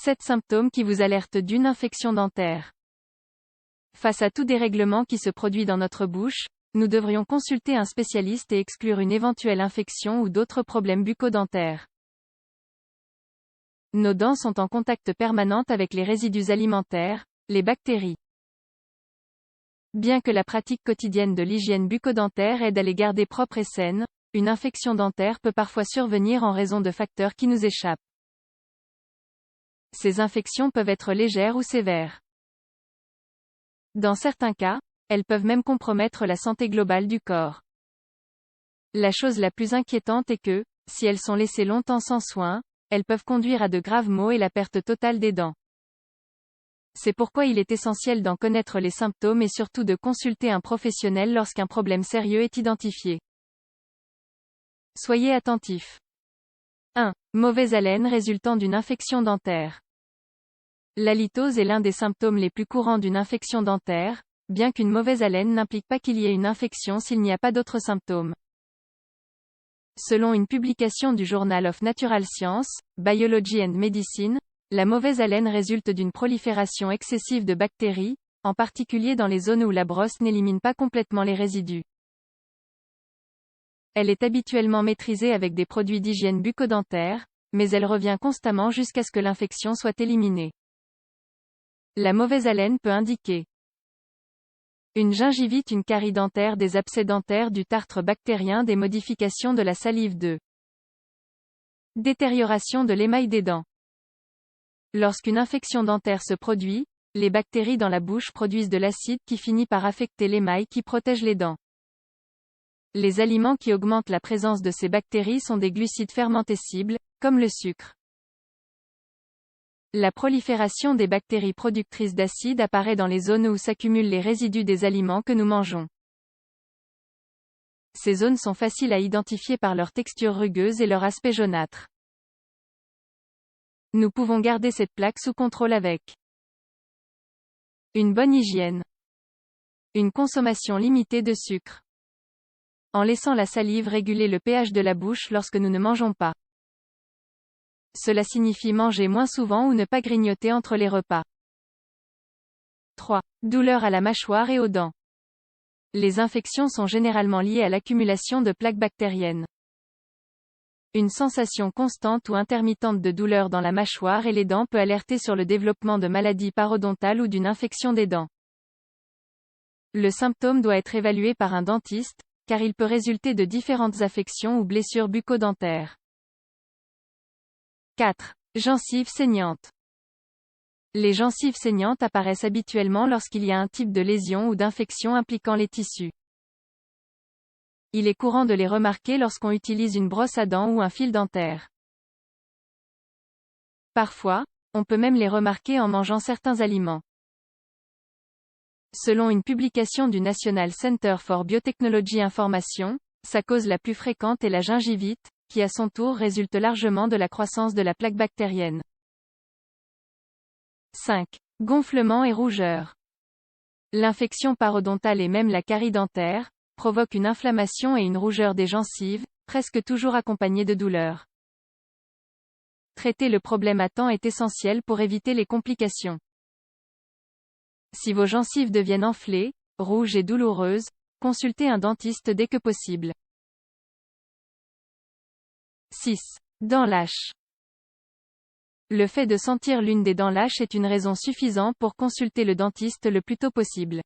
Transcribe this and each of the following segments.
7 symptômes qui vous alertent d'une infection dentaire. Face à tout dérèglement qui se produit dans notre bouche, nous devrions consulter un spécialiste et exclure une éventuelle infection ou d'autres problèmes bucco-dentaires. Nos dents sont en contact permanent avec les résidus alimentaires, les bactéries. Bien que la pratique quotidienne de l'hygiène bucco-dentaire aide à les garder propres et saines, une infection dentaire peut parfois survenir en raison de facteurs qui nous échappent. Ces infections peuvent être légères ou sévères. Dans certains cas, elles peuvent même compromettre la santé globale du corps. La chose la plus inquiétante est que, si elles sont laissées longtemps sans soin, elles peuvent conduire à de graves maux et la perte totale des dents. C'est pourquoi il est essentiel d'en connaître les symptômes et surtout de consulter un professionnel lorsqu'un problème sérieux est identifié. Soyez attentifs. 1. Mauvaise haleine résultant d'une infection dentaire. L'halitose est l'un des symptômes les plus courants d'une infection dentaire, bien qu'une mauvaise haleine n'implique pas qu'il y ait une infection s'il n'y a pas d'autres symptômes. Selon une publication du Journal of Natural Science, Biology and Medicine, la mauvaise haleine résulte d'une prolifération excessive de bactéries, en particulier dans les zones où la brosse n'élimine pas complètement les résidus. Elle est habituellement maîtrisée avec des produits d'hygiène bucco-dentaire, mais elle revient constamment jusqu'à ce que l'infection soit éliminée. La mauvaise haleine peut indiquer une gingivite, une carie dentaire, des abcès dentaires, du tartre bactérien, des modifications de la salive, détérioration de l'émail des dents. Lorsqu'une infection dentaire se produit, les bactéries dans la bouche produisent de l'acide qui finit par affecter l'émail qui protège les dents. Les aliments qui augmentent la présence de ces bactéries sont des glucides fermentescibles, comme le sucre. La prolifération des bactéries productrices d'acide apparaît dans les zones où s'accumulent les résidus des aliments que nous mangeons. Ces zones sont faciles à identifier par leur texture rugueuse et leur aspect jaunâtre. Nous pouvons garder cette plaque sous contrôle avec une bonne hygiène, une consommation limitée de sucre, en laissant la salive réguler le pH de la bouche lorsque nous ne mangeons pas. Cela signifie manger moins souvent ou ne pas grignoter entre les repas. 3. Douleur à la mâchoire et aux dents. Les infections sont généralement liées à l'accumulation de plaques bactériennes. Une sensation constante ou intermittente de douleur dans la mâchoire et les dents peut alerter sur le développement de maladies parodontales ou d'une infection des dents. Le symptôme doit être évalué par un dentiste, car il peut résulter de différentes affections ou blessures bucco-dentaires. 4. Gencives saignantes. Les gencives saignantes apparaissent habituellement lorsqu'il y a un type de lésion ou d'infection impliquant les tissus. Il est courant de les remarquer lorsqu'on utilise une brosse à dents ou un fil dentaire. Parfois, on peut même les remarquer en mangeant certains aliments. Selon une publication du National Center for Biotechnology Information, sa cause la plus fréquente est la gingivite, qui à son tour résulte largement de la croissance de la plaque bactérienne. 5. Gonflement et rougeur. L'infection parodontale et même la carie dentaire provoquent une inflammation et une rougeur des gencives, presque toujours accompagnée de douleur. Traiter le problème à temps est essentiel pour éviter les complications. Si vos gencives deviennent enflées, rouges et douloureuses, consultez un dentiste dès que possible. 6. Dents lâches. Le fait de sentir l'une des dents lâches est une raison suffisante pour consulter le dentiste le plus tôt possible.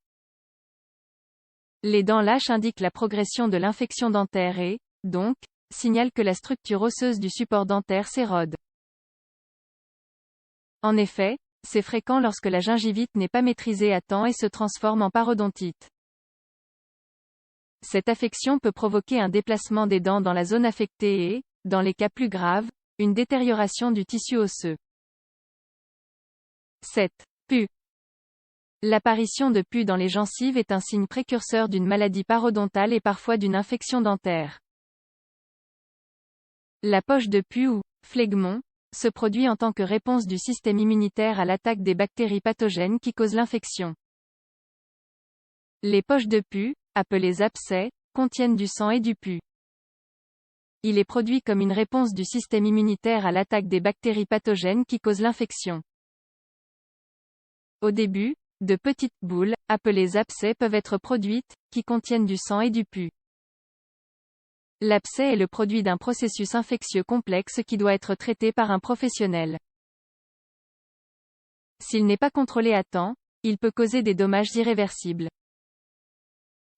Les dents lâches indiquent la progression de l'infection dentaire et, donc, signalent que la structure osseuse du support dentaire s'érode. En effet, c'est fréquent lorsque la gingivite n'est pas maîtrisée à temps et se transforme en parodontite. Cette affection peut provoquer un déplacement des dents dans la zone affectée et, dans les cas plus graves, une détérioration du tissu osseux. 7. Pus. L'apparition de pus dans les gencives est un signe précurseur d'une maladie parodontale et parfois d'une infection dentaire. La poche de pus ou phlegmon se produit en tant que réponse du système immunitaire à l'attaque des bactéries pathogènes qui causent l'infection. Les poches de pus, appelées abcès, contiennent du sang et du pus. Il est produit comme une réponse du système immunitaire à l'attaque des bactéries pathogènes qui causent l'infection. Au début, de petites boules, appelées abcès peuvent être produites, qui contiennent du sang et du pus. L'abcès est le produit d'un processus infectieux complexe qui doit être traité par un professionnel. S'il n'est pas contrôlé à temps, il peut causer des dommages irréversibles.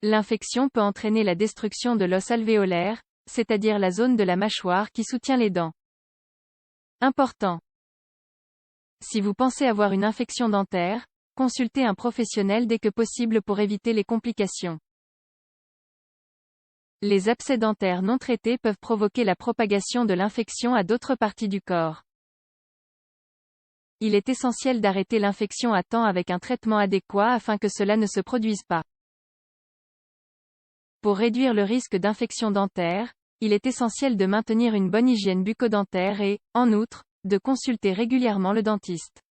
L'infection peut entraîner la destruction de l'os alvéolaire, c'est-à-dire la zone de la mâchoire qui soutient les dents. Important. Si vous pensez avoir une infection dentaire, consultez un professionnel dès que possible pour éviter les complications. Les abcès dentaires non traités peuvent provoquer la propagation de l'infection à d'autres parties du corps. Il est essentiel d'arrêter l'infection à temps avec un traitement adéquat afin que cela ne se produise pas. Pour réduire le risque d'infection dentaire, il est essentiel de maintenir une bonne hygiène bucco-dentaire et, en outre, de consulter régulièrement le dentiste.